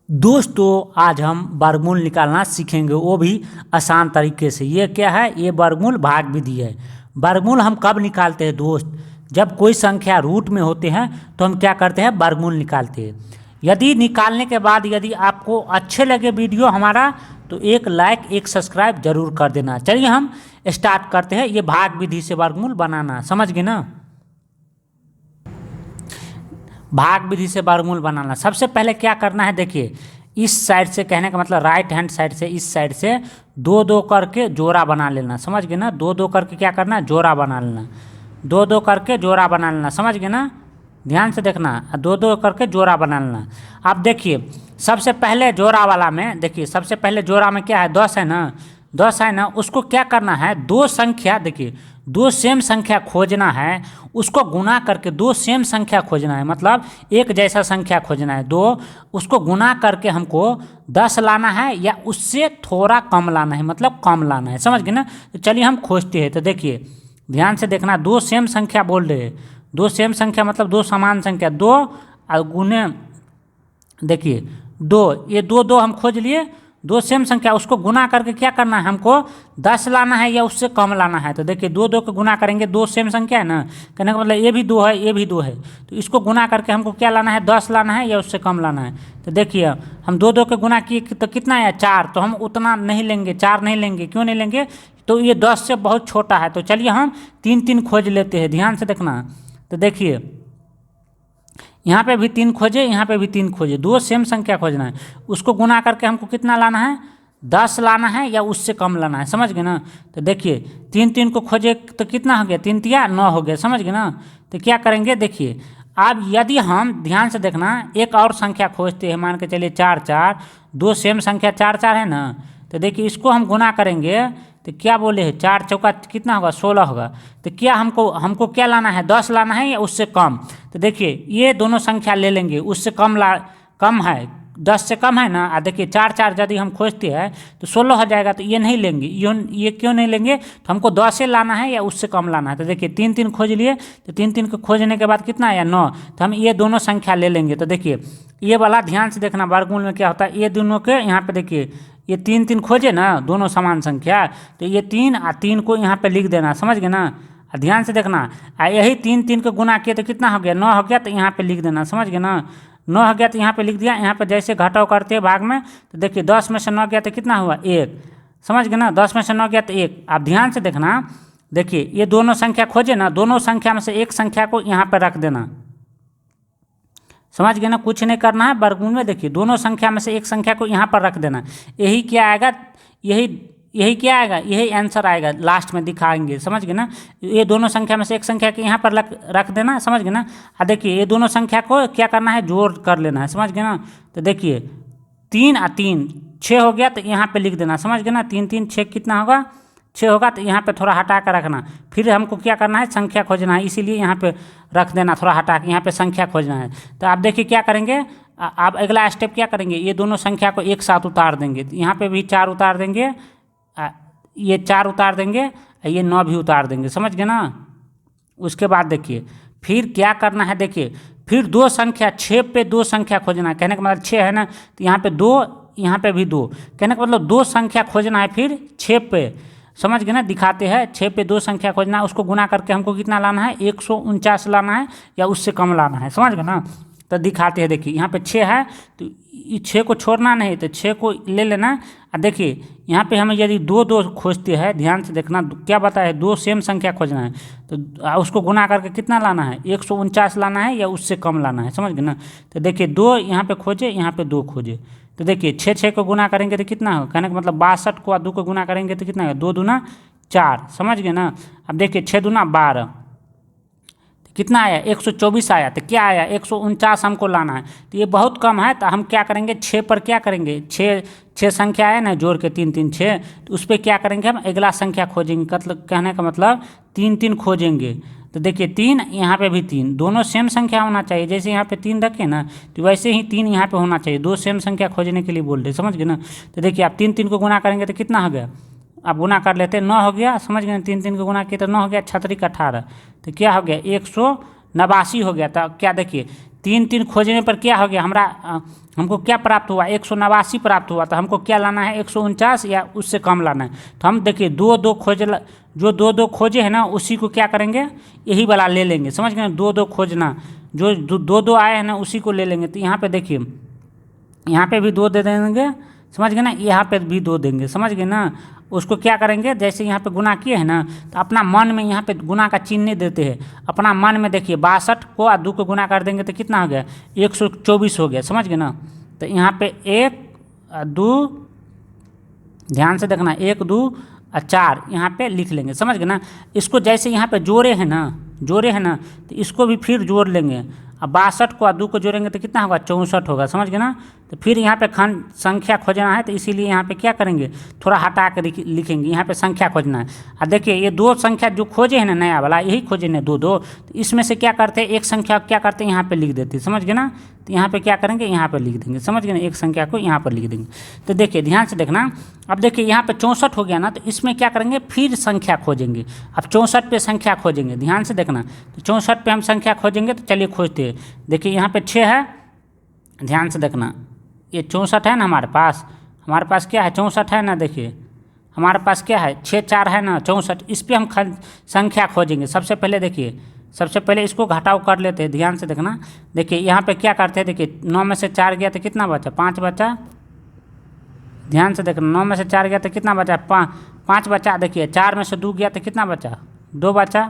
दोस्तों आज हम वर्गमूल निकालना सीखेंगे, वो भी आसान तरीके से। ये क्या है? ये वर्गमूल भाग विधि है। वर्गमूल हम कब निकालते हैं दोस्त? जब कोई संख्या रूट में होते हैं तो हम क्या करते हैं? वर्गमूल निकालते हैं। यदि निकालने के बाद यदि आपको अच्छे लगे वीडियो हमारा तो एक लाइक एक सब्सक्राइब जरूर कर देना। चलिए हम स्टार्ट करते हैं ये भाग विधि से वर्गमूल बनाना। समझ गए ना? भाग विधि से वर्गमूल बनाना। सबसे पहले क्या करना है, देखिए इस साइड से, कहने का मतलब राइट हैंड साइड से, इस साइड से दो दो करके जोड़ा बना लेना। समझ गए ना? दो दो करके क्या करना है? जोड़ा बना लेना। दो दो करके जोड़ा बना लेना। समझ गए ना? ध्यान से देखना, दो दो करके जोड़ा बना लेना। अब देखिए सबसे पहले जोड़ा वाला में, देखिए सबसे पहले जोड़ा में क्या है? 10 है ना? 10 है ना? उसको क्या करना है? दो संख्या, देखिए दो सेम संख्या खोजना है, उसको गुना करके दो सेम संख्या खोजना है, मतलब एक जैसा संख्या खोजना है दो, उसको गुना करके हमको 10 लाना है या उससे थोड़ा कम लाना है, मतलब कम लाना है। समझ गए ना? तो चलिए हम खोजते हैं। तो देखिए ध्यान से देखना, दो सेम संख्या बोल रहे हैं, दो सेम संख्या मतलब दो समान संख्या, दो और गुने, देखिए दो, ये दो दो हम खोज लिए, दो सेम संख्या, उसको गुना करके क्या करना है? हमको 10 लाना है या उससे कम लाना है। तो देखिए दो दो को गुना करेंगे, दो सेम संख्या है ना, कहने का मतलब ये भी दो है ये भी दो है, तो इसको गुना करके हमको क्या लाना है? 10 लाना है या उससे कम लाना है। तो देखिए हम दो दो के गुना किए तो कितना है? 4। तो हम उतना नहीं लेंगे, 4 नहीं लेंगे। क्यों नहीं लेंगे? तो ये 10 से बहुत छोटा है। तो चलिए हम 3 3 खोज लेते हैं। ध्यान से देखना, तो देखिए यहाँ पे भी 3 खोजे, यहाँ पे भी 3 खोजे, दो सेम संख्या खोजना है, उसको गुना करके हमको कितना लाना है? 10 लाना है या उससे कम लाना है। समझ गए ना? तो देखिए 3 3 को खोजे तो कितना हो गया? 3 तिया 9 हो गया। समझ गए ना? तो क्या करेंगे, देखिए अब यदि हम, ध्यान से देखना, एक और संख्या खोजते हैं, मान के चलिए 4 4, दो सेम संख्या 4 4 है ना, तो देखिए इसको हम गुना करेंगे तो क्या बोले हैं? 4 चौका कितना होगा? 16 होगा। तो क्या हमको क्या लाना है? 10 लाना है या उससे कम? तो देखिए ये दोनों संख्या ले लेंगे, उससे कम है, 10 से कम है ना। देखिए 4 4 यदि हम खोजते हैं तो 16 हो जाएगा, तो ये नहीं लेंगे। ये क्यों नहीं लेंगे? तो हमको 10 से लाना है या उससे कम लाना है। तो देखिए 3 3 खोज लिए, तो 3 3 को खोजने के बाद कितना आया? 9। तो हम ये दोनों संख्या ले लेंगे। तो देखिए ये वाला ध्यान से देखना, वर्गमूल में क्या होता है, ये दोनों के यहाँ पे देखिए ये 3 3 खोजे ना, दोनों समान संख्या, तो ये 3 और 3 को यहाँ पे लिख देना। समझ गए ना? ध्यान से देखना, यही 3 3 को गुना किए तो कितना हो गया? 9 हो गया। तो यहाँ पे लिख देना। समझ गए ना? 9 हो गया तो यहाँ पे लिख दिया। यहाँ पे जैसे घटाव करते हैं भाग में, तो देखिए 10 में से 9 गया तो कितना हुआ? 1। समझ गए ना? 10 में से 9 गया तो 1। आप ध्यान से देखना, देखिए ये दोनों संख्या खोजे ना, दोनों संख्या में से एक संख्या को यहाँ पर रख देना। समझ गए ना? कुछ नहीं करना है वर्गमूल में। देखिए दोनों संख्या में से एक संख्या को यहाँ पर रख देना। यही क्या आएगा? यही क्या आएगा? यही आंसर आएगा, लास्ट में दिखाएंगे। समझ गए ना? ये दोनों संख्या में से एक संख्या के यहाँ पर रख देना। समझ गए ना? देखिए ये दोनों संख्या को क्या करना है? जोड़ कर लेना है। समझ गए ना? तो देखिए 3 और 3 6 हो गया, तो यहाँ पे लिख देना। समझ गए ना? 3 3 6 कितना होगा? 6 होगा। तो यहाँ पे थोड़ा हटा कर रखना। फिर हमको क्या करना है? संख्या खोजना है, इसीलिए यहाँ पे रख देना, थोड़ा हटा के यहाँ पे संख्या खोजना है। तो आप देखिए क्या करेंगे, आप अगला स्टेप क्या करेंगे? ये दोनों संख्या को एक साथ उतार देंगे। तो यहाँ पे भी 4 उतार देंगे, ये 4 उतार देंगे, ये 9 भी उतार देंगे। समझ गए ना? उसके बाद देखिए फिर क्या करना है, देखिए फिर दो संख्या 6 पे दो संख्या खोजना है। कहने का मतलब 6 है ना, तो यहाँ पे 2, यहाँ पे भी 2, कहने का मतलब दो संख्या खोजना है फिर 6 पे। समझ गए ना? दिखाते हैं 6 पे दो संख्या खोजना है, उसको गुना करके हमको कितना लाना है? 149 लाना है या उससे कम लाना है। समझ गए ना? तो दिखाते हैं, देखिए यहाँ पे 6 है तो ये 6 को छोड़ना नहीं, तो 6 को ले लेना। और देखिए यहाँ पे हमें यदि दो दो खोजते हैं, ध्यान से देखना क्या बताया, दो सेम संख्या खोजना है, तो उसको गुना करके कितना लाना है? 149 लाना है या उससे कम लाना है। समझ गए ना? तो देखिए 2 यहाँ पे खोजे, यहाँ पे 2 खोजे, तो देखिए 6 6 को गुना करेंगे तो कितना होगा? कहने का मतलब 62 को 2 को गुना करेंगे तो कितना होगा? 2 दूना 4। समझ गए ना? अब देखिए 6 दूना 12, कितना आया? 124 आया। तो क्या आया? 149 हमको लाना है, तो ये बहुत कम है। तो हम क्या करेंगे? 6 पर क्या करेंगे? 6 संख्या है ना, जोड़ के 3 3 6, तो उस पर क्या करेंगे? हम अगला संख्या खोजेंगे। मतलब कहने का मतलब 3 3 खोजेंगे। तो देखिए 3, यहाँ पे भी 3, दोनों सेम संख्या होना चाहिए। जैसे यहाँ पे 3 रखे ना, तो वैसे ही 3 यहाँ पे होना चाहिए। दो सेम संख्या खोजने के लिए बोल रहे। समझ गए ना? तो देखिए आप 3 3 को गुना करेंगे तो कितना हो गया? आप गुना कर लेते हैं, 9 हो गया। समझ गए? 3 3 को गुना किया तो 9 हो गया, 6 3 18, तो क्या हो गया? 189 हो गया। तो क्या देखिए तीन तीन खोजने पर क्या हो गया हमको क्या प्राप्त हुआ, 189 प्राप्त हुआ। तो हमको क्या लाना है, 149 या उससे कम लाना है। तो हम देखिए दो दो जो दो दो खोजे हैं ना उसी को क्या करेंगे, यही वाला ले लेंगे। समझ गए ना, दो दो खोजना, जो दो दो आए हैं ना उसी को ले लेंगे। तो यहाँ पे देखिए, यहाँ पे भी 2 दे देंगे, समझ गए ना, यहाँ पे भी 2 देंगे, समझ गए ना। उसको क्या करेंगे, जैसे यहाँ पे गुना किए हैं ना, तो अपना मन में यहाँ पे गुना का चिन्ह नहीं देते हैं, अपना मन में देखिए 62 को और 2 को गुना कर देंगे तो कितना हो गया, 124 हो गया। समझ गए ना। तो यहाँ पे 1 2, ध्यान से देखना, 1 2 और 4 यहाँ पे लिख लेंगे। समझ गए ना। इसको जैसे यहाँ पे जोड़े हैं ना, तो इसको भी फिर जोड़ लेंगे। अब 62 को और 2 को जोड़ेंगे तो कितना होगा, 64 होगा। समझ गए ना। तो फिर यहाँ पे खंड संख्या खोजना है, तो इसीलिए यहाँ पे क्या करेंगे, थोड़ा हटा कर लिखेंगे, यहाँ पे संख्या खोजना है। और देखिए ये 2 संख्या जो खोजे हैं ना, नया वाला यही खोजे ना 2 2, तो इसमें से क्या करते हैं, एक संख्या क्या करते हैं यहाँ पे लिख देते हैं। समझ गए ना। तो यहाँ पे क्या करेंगे, यहाँ पे लिख देंगे। समझ गए ना, एक संख्या को यहाँ पर लिख देंगे। तो देखिए ध्यान से देखना, अब देखिए यहाँ पे 64 हो गया ना, तो इसमें क्या करेंगे, फिर संख्या खोजेंगे। अब 64 पे संख्या खोजेंगे, ध्यान से देखना। तो 64 पे हम संख्या खोजेंगे, तो चलिए खोजते हैं। देखिए यहाँ पे 6 है, ध्यान से देखना, ये 64 है ना हमारे पास क्या है, 64 है ना। देखिए हमारे पास क्या है, 6 4 है ना, 64। इस पर हम संख्या खोजेंगे। सबसे पहले देखिए, सबसे पहले इसको घटाव कर लेते हैं, ध्यान से देखना। देखिए यहाँ पे क्या करते हैं, देखिए 9 में से 4 गया तो कितना बचा, 5 बचा। ध्यान से देखना, 9 में से 4 गया तो कितना बचा, 5 बचा। देखिए 4 में से 2 गया तो कितना बचा, 2 बचा।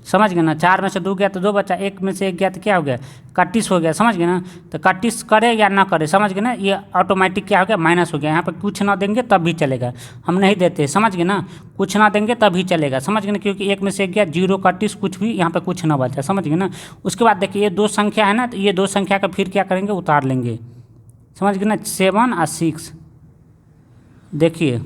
समझ गए ना। 4 में से 2 गया तो 2 बचा, 1 में से 1 गया तो क्या हो गया, 31 हो गया। समझ गए ना। तो 31 करे या ना करे, समझ गए ना, ये ऑटोमेटिक क्या हो गया, माइनस हो गया। यहाँ पर कुछ ना देंगे तब भी चलेगा, हम नहीं देते। समझ गए ना, कुछ ना देंगे तब भी चलेगा। समझ गए ना, क्योंकि 1 में से 1 गया, 0 31 कुछ भी, यहाँ पर कुछ ना बचा। समझ गए ना। उसके बाद देखिए ये 2 संख्या है ना, तो ये 2 संख्या का फिर क्या करेंगे, उतार लेंगे। समझ गए ना, 7 और 6। देखिए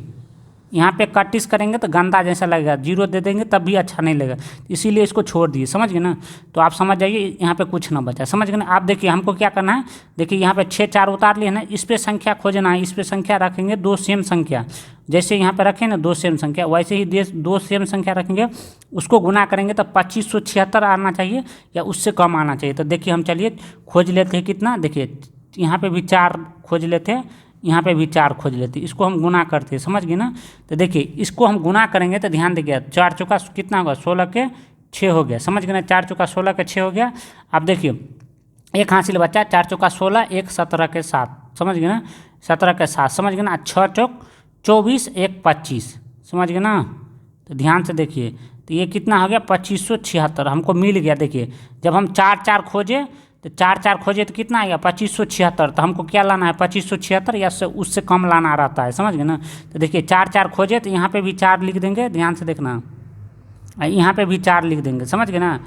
यहाँ पे 31 करेंगे तो गंदा जैसा लगेगा, 0 दे देंगे तब भी अच्छा नहीं लगेगा, इसीलिए इसको छोड़ दिए। समझ गए ना। तो आप समझ जाइए, यहाँ पे कुछ ना बचा। समझ गए ना। आप देखिए हमको क्या करना है, देखिए यहाँ पे 6 4 उतार लिए ना, इस पर संख्या खोजना है। इस पर संख्या रखेंगे 2 सेम संख्या, जैसे यहाँ पे रखें ना 2 सेम संख्या, वैसे ही 2 सेम संख्या रखेंगे, उसको गुना करेंगे तो 2576 आना चाहिए या उससे कम आना चाहिए। तो देखिए हम चलिए खोज लेते हैं कितना। देखिए यहाँ पे भी 4 खोज लेते हैं, यहाँ पे भी 4 खोज लेते हैं, इसको हम गुना करते हैं। समझ गए ना। तो देखिए इसको हम गुना करेंगे तो ध्यान देखिए, 4 चौका कितना होगा, 16 के 6 हो गया। समझ गए ना, 4 चौका 16 के 6 हो गया। अब देखिए एक हासिल बच्चा, 4 चौका 16, 1 17 के 7। समझ गए ना, 17 के 7। समझ गए ना। 6 चौक 24, 1 25। समझ गए ना। तो ध्यान से देखिए, तो ये कितना हो गया, 2576 हमको मिल गया। देखिए जब हम 4 4 खोजे, तो 4 4 खोजे तो कितना आएगा, 2576। तो हमको क्या लाना है, 2576 या उससे कम लाना रहता है। समझ गए ना। तो देखिए 4 4 खोजे, तो यहाँ पे भी 4 लिख देंगे, ध्यान से देखना, यहाँ पे भी 4 लिख देंगे। समझ गए ना।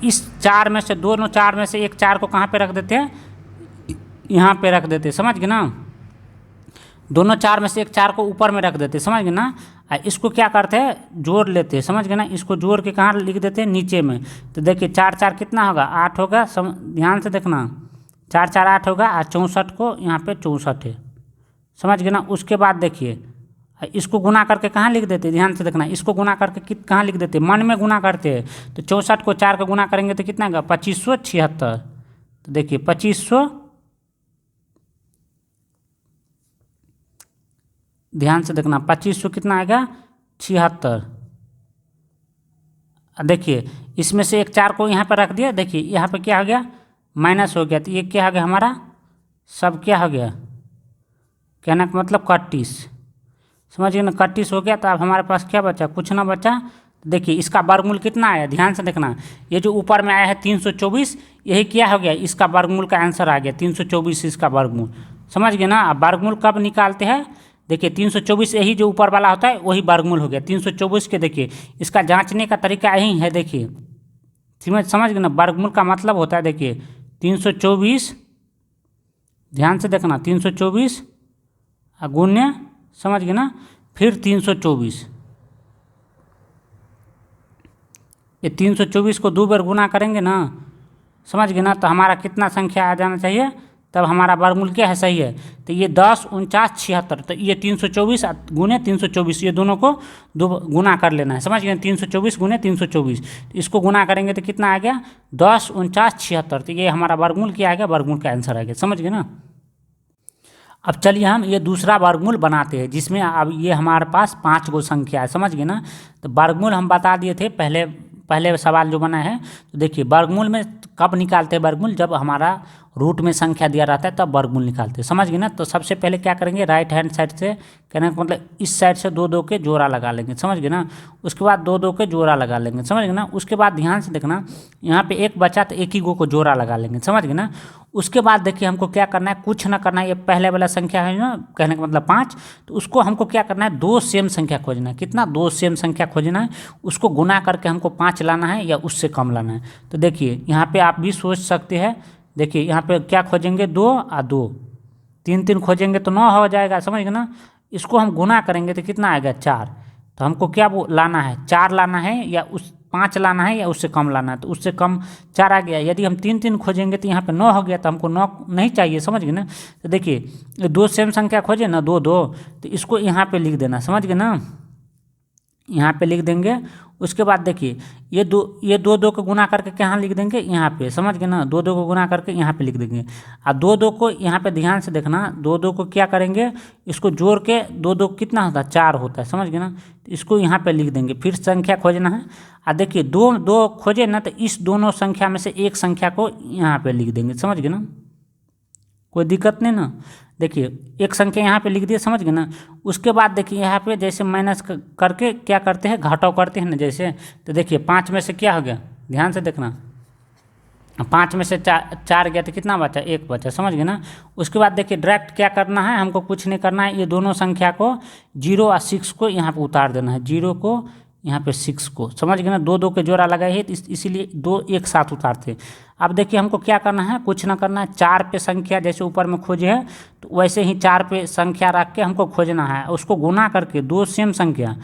इस 4 में से, दोनों 4 में से एक 4 को कहाँ पे रख देते हैं, यहाँ पे रख देते हैं। समझ गए ना। दोनों 4 में से एक 4 को ऊपर में रख देते हैं। समझ गए ना। इसको क्या करते हैं, जोड़ लेते हैं। समझ गए ना। इसको जोड़ के कहाँ लिख देते हैं, नीचे में। तो देखिए 4 4 कितना होगा, 8 होगा। ध्यान से देखना, 4 4 8 होगा, और 64 को यहाँ पे 64 है। समझ गए ना। उसके बाद देखिए इसको गुना करके कहाँ लिख देते हैं, ध्यान से देखना, इसको गुना करके कहाँ लिख देते हैं, मन में गुना करते हैं। तो 64 को 4 का गुना करेंगे तो कितना होगा, 2576। तो देखिए 2500, ध्यान से देखना, 2500 कितना आएगा, 76। देखिए इसमें से एक 4 को यहाँ पर रख दिया। देखिए यहाँ पे क्या हो गया, माइनस हो गया। तो ये क्या हो गया हमारा, सब क्या हो गया, कहने का मतलब 31। समझिए ना, 31 हो गया। तो अब हमारे पास क्या बचा, कुछ ना बचा। देखिए इसका वर्गमूल कितना आया, ध्यान से देखना, ये जो ऊपर में आया है 324, यही क्या हो गया, इसका वर्गमूल का आंसर आ गया 324, इसका वर्गमूल। समझ गए ना। अब वर्गमूल कब निकालते हैं, देखिए 324 यही जो ऊपर वाला होता है वही वर्गमूल हो गया 324 के। देखिए इसका जांचने का तरीका यही है। देखिए समझ गए ना, वर्गमूल का मतलब होता है, देखिए 324, ध्यान से देखना, 324 गुण्य, समझ गए ना, फिर 324। ये 324 को 2 बार गुना करेंगे ना, समझ गए ना, तो हमारा कितना संख्या आ जाना चाहिए, तब हमारा वर्गमूल क्या है, सही है। तो ये 10, 49, 76, तो ये 324 गुने 324, ये दोनों को दो गुना कर लेना है, समझ गए। 324 गुने 324, तो इसको गुना करेंगे तो कितना आ गया, 10, 49, 76, तो ये हमारा वर्गमूल क्या आ गया, वर्गमूल का आंसर आ गया, समझ गए ना। अब चलिए हम ये दूसरा वर्गमूल बनाते हैं, जिसमें अब ये हमारे पास 5 गो संख्या है, समझ गए ना। तो वर्गमूल हम बता दिए थे पहले पहले सवाल जो बना है। तो देखिए वर्गमूल में कब निकालते हैं वर्गमूल, जब हमारा रूट में संख्या दिया रहता है तब वर्गमूल निकालते हैं, समझ गए ना। तो सबसे पहले क्या करेंगे, राइट हैंड साइड से, कहने का मतलब इस साइड से 2 2 के जोड़ा लगा लेंगे, समझ गए ना। उसके बाद 2 2 के जोड़ा लगा लेंगे, समझ गए ना। उसके बाद ध्यान से देखना, यहाँ पे एक बचा तो एक ही गो को जोड़ा लगा लेंगे, समझ गए ना। उसके बाद देखिए हमको क्या करना है, कुछ ना करना है, ये पहले वाला संख्या है ना, कहने का मतलब 5, तो उसको हमको क्या करना है, 2 सेम संख्या खोजना है। कितना, 2 सेम संख्या खोजना है, उसको गुना करके हमको 5 लाना है या उससे कम लाना है। तो देखिए यहाँ पे आप भी सोच सकते हैं, देखिए यहाँ पे क्या खोजेंगे, 2 और 2, 3 3 खोजेंगे तो 9 हो जाएगा, समझ गए ना। इसको हम गुना करेंगे तो कितना आएगा, 4। तो हमको क्या लाना है, 4 लाना है या उस 5 लाना है या उससे कम लाना है। तो उससे कम 4 आ गया। यदि हम 3 3 खोजेंगे तो यहाँ पे 9 हो गया, तो हमको 9 नहीं चाहिए, समझ गए ना। तो देखिए 2 सेम संख्या खोजे ना, 2 2, तो इसको यहाँ पे लिख देना, समझ गए ना, यहाँ पे लिख देंगे। उसके बाद देखिए ये 2 2 को गुना करके कहाँ लिख देंगे, यहाँ पे, समझ गए ना। 2 2 को गुना करके यहाँ पे लिख देंगे। और 2 2 को यहाँ पे ध्यान से देखना, 2 2 को क्या करेंगे, इसको जोड़ के 2 2 कितना होता है, 4 होता है, समझ गए ना। तो इसको यहाँ पे लिख देंगे, फिर संख्या खोजना है। और देखिए 2 2 खोजे ना, तो इस दोनों संख्या में से एक संख्या को यहाँ पे लिख देंगे, समझ गए ना, कोई दिक्कत नहीं ना। देखिए एक संख्या यहाँ पे लिख दिए, समझ गए ना। उसके बाद देखिए यहाँ पे जैसे माइनस करके क्या करते हैं, घटाव करते हैं ना जैसे। तो देखिए 5 में से क्या हो गया, ध्यान से देखना, 5 में से 4 गया तो कितना बचा, 1 बचा, समझ गए ना। उसके बाद देखिए डायरेक्ट क्या करना है, हमको कुछ नहीं करना है, ये दोनों संख्या को 0 और 6 को यहाँ पे उतार देना है, 0 को यहाँ पे 6 को, समझ गए ना। 2 2 के जोड़ा लगाए है तो इसीलिए 2 एक साथ उतारते। अब देखिए हमको क्या करना है, कुछ ना करना है, 4 पे संख्या जैसे ऊपर में खोजे है तो वैसे ही 4 पे संख्या रख के हमको खोजना है, उसको गुना करके 2 सेम संख्या,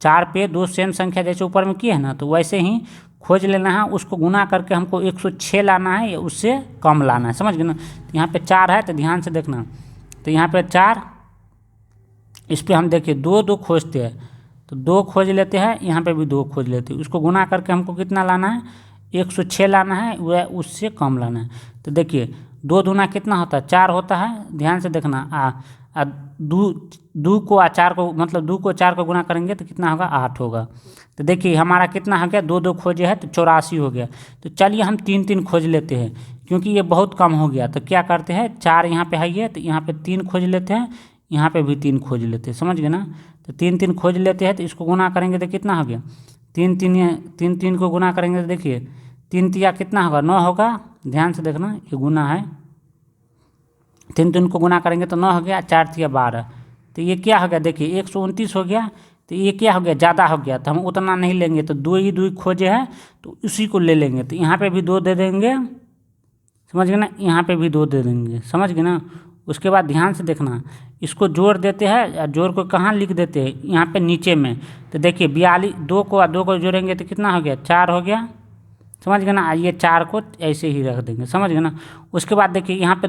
4 पे 2 सेम संख्या जैसे ऊपर में किए है ना, तो वैसे ही खोज लेना है। उसको गुना करके हमको 106 लाना है या उससे कम लाना है, समझ गए ना। यहाँ पे 4 है तो ध्यान से देखना, तो यहाँ पे 4, इस पर हम देखिए 2 2 खोजते हैं, तो 2 खोज लेते हैं, यहाँ पे भी 2 खोज लेते हैं। उसको गुना करके हमको कितना लाना है, 106 लाना है, वह उससे कम लाना है। तो देखिए 2 दूना कितना होता है, 4 होता है, ध्यान से देखना। दो को 4 को, मतलब 2 को 4 को गुना करेंगे तो कितना होगा, 8 होगा। तो देखिए हमारा कितना हो गया, 2 2 खोजे है तो 84 हो गया। तो चलिए हम 3 3 खोज लेते हैं, क्योंकि ये बहुत कम हो गया। तो क्या करते हैं, 4 यहाँ पे है, तो यहाँ पे 3 खोज लेते हैं, यहाँ पे भी 3 खोज लेते हैं, समझ गए ना। तो 3 3 खोज लेते हैं, तो इसको गुना करेंगे तो कितना हो गया, 3 3 को गुना करेंगे तो देखिए 3 तिया कितना होगा, 9 होगा। ध्यान से देखना, ये गुना है, 3 3 को गुना करेंगे तो 9 हो गया, 4 तिया 12, तो ये क्या हो गया, देखिए 129 हो गया। तो ये क्या हो गया, ज़्यादा हो गया, तो हम उतना नहीं लेंगे, तो 2 ही 2 खोजे है तो उसी को ले लेंगे। तो यहाँ पे भी 2 दे देंगे, समझ गए ना, यहाँ पे भी 2 दे देंगे, समझ गए ना। उसके बाद ध्यान से देखना, इसको जोड़ देते हैं, जोड़ को कहाँ लिख देते हैं, यहाँ पे नीचे में। तो देखिए 42, 2 को जोड़ेंगे तो कितना हो गया, 4 हो गया, समझ गए ना। ये 4 को ऐसे ही रख देंगे, समझ गए ना। उसके बाद देखिए यहाँ पे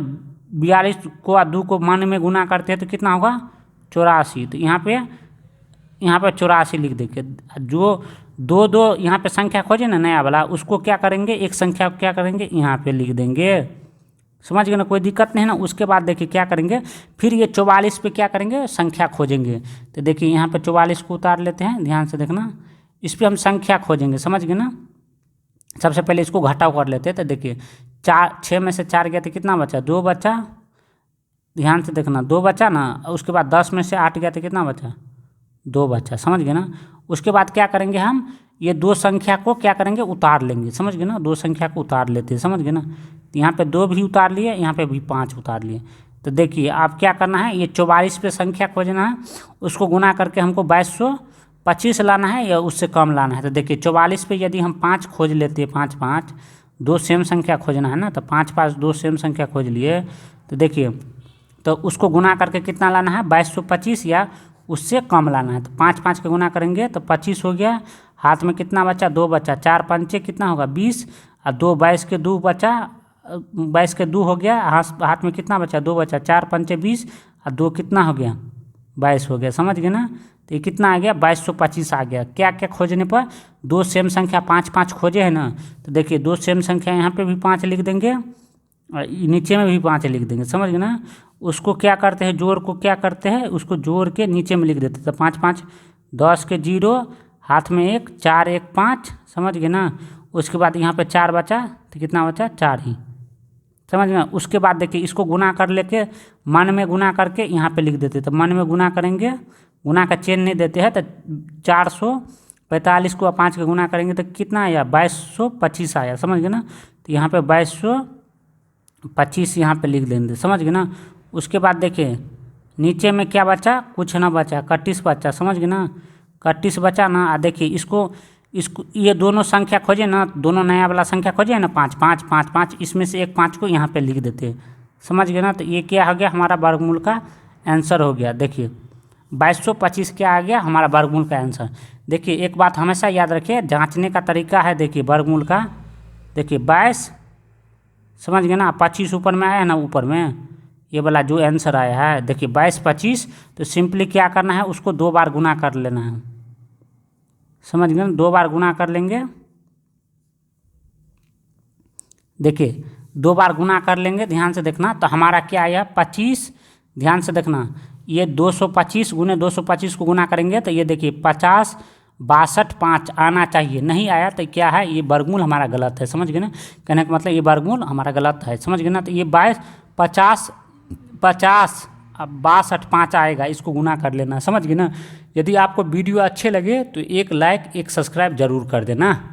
42 को 2 को मान में गुना करते हैं तो कितना होगा, 84। तो यहाँ पे 84 लिख देंगे। जो 2 2 यहाँ पे संख्या खोजे ना नया वाला, उसको क्या करेंगे, एक संख्या को क्या करेंगे, यहाँ पे लिख देंगे, समझ गए ना, कोई दिक्कत नहीं ना। उसके बाद देखिए क्या करेंगे, फिर ये 44 पे क्या करेंगे, संख्या खोजेंगे। तो देखिए यहाँ पे 44 को उतार लेते हैं, ध्यान से देखना, इस पर हम संख्या खोजेंगे, समझ गए ना। सबसे पहले इसको घटाव कर लेते हैं। तो देखिए 6 में से 4 गया तो कितना बचा, 2 बचा, ध्यान से देखना, 2 बचा ना। उसके बाद 10 में से 8 गया तो कितना बचा, 2 बचा, समझ गए ना। उसके बाद क्या करेंगे, हम ये 2 संख्या को क्या करेंगे, उतार लेंगे, समझ गए ना। 2 संख्या को उतार लेते हैं, समझ गए ना। तो यहाँ पे 2 भी उतार लिए, यहाँ पे भी 5 उतार लिए। तो देखिए आप क्या करना है, ये 44 पे संख्या खोजना है, उसको गुना करके हमको 2225 लाना है या उससे कम लाना है। तो देखिए 44 पे यदि हम 5 खोज लेते हैं, 5 5, 2 सेम संख्या खोजना है ना, तो 5 5 2 सेम संख्या खोज लिए। तो देखिए तो उसको गुना करके कितना लाना है, 2225 या उससे कम लाना है। तो 5 5 के गुना करेंगे तो 25 हो गया, हाथ में कितना बचा, 2 बचा, 4 पंचे कितना होगा, 20, और 2 22 के 2 बचा, 22 के 2 हो गया, हाथ में कितना बचा, 2 बचा, 4 पंचे 20 और 2 कितना हो गया, 22 हो गया। समझ गए ना। तो ये कितना आ गया, 2225 आ गया। क्या क्या खोजने पर, दो सेम संख्या 5 5 खोजे है ना, तो देखिए दो सेम संख्या यहाँ पे भी 5 लिख देंगे और नीचे में भी 5 लिख देंगे। समझ गए ना। उसको क्या करते हैं, जोड़ को क्या करते हैं, उसको जोड़ के नीचे में लिख देते हैं। तो 5 5 10 के 0, हाथ में 1, 4 1 5। समझ गए ना। उसके बाद यहाँ पे 4 बचा, तो कितना बचा, 4 ही। समझ गए। उसके बाद देखिए इसको गुना कर लेके मन में गुना करके यहाँ पे लिख देते। तो मन में गुना करेंगे, गुना का चेन नहीं देते हैं, तो 445 को 5 के गुना करेंगे तो कितना आया, 2225 आया। समझ गए ना। तो यहाँ पे 2225 यहाँ पे लिख देंगे। समझ गए ना। उसके बाद देखिए नीचे में क्या बचा, कुछ ना बचा, 31 बचा। समझ गए ना। 31 बचा ना। देखिए इसको ये दोनों संख्या खोजे ना, दोनों नया वाला संख्या खोजे ना, 5 5 5 5, इसमें से एक 5 को यहाँ पे लिख देते हैं। समझ गए ना। तो ये क्या हो गया, हमारा वर्गमूल का आंसर हो गया। देखिए 2225 क्या आ गया, हमारा वर्गमूल का आंसर। देखिए एक बात हमेशा याद रखिए, जांचने का तरीका है। देखिए वर्गमूल का, देखिए 22, समझ गए ना, 25 ऊपर में आया है ना, ऊपर में ये वाला जो आंसर आया है, देखिए 2225, तो सिंपली क्या करना है, उसको 2 बार गुना कर लेना है। समझ गए ना, 2 बार गुना कर लेंगे। देखिए 2 बार गुना कर लेंगे, ध्यान से देखना। तो हमारा क्या आया, 25, ध्यान से देखना, ये 225 गुने 225 को गुना करेंगे तो ये देखिए 50 62 5 आना चाहिए, नहीं आया तो क्या है, ये वर्गमूल हमारा गलत है। समझ गए ना। कहने का मतलब ये वर्गमूल हमारा गलत है। समझ गए ना। तो ये 50 50 अब 62 5 आएगा, इसको गुना कर लेना। समझ गए ना। यदि आपको वीडियो अच्छे लगे तो एक लाइक एक सब्सक्राइब जरूर कर देना।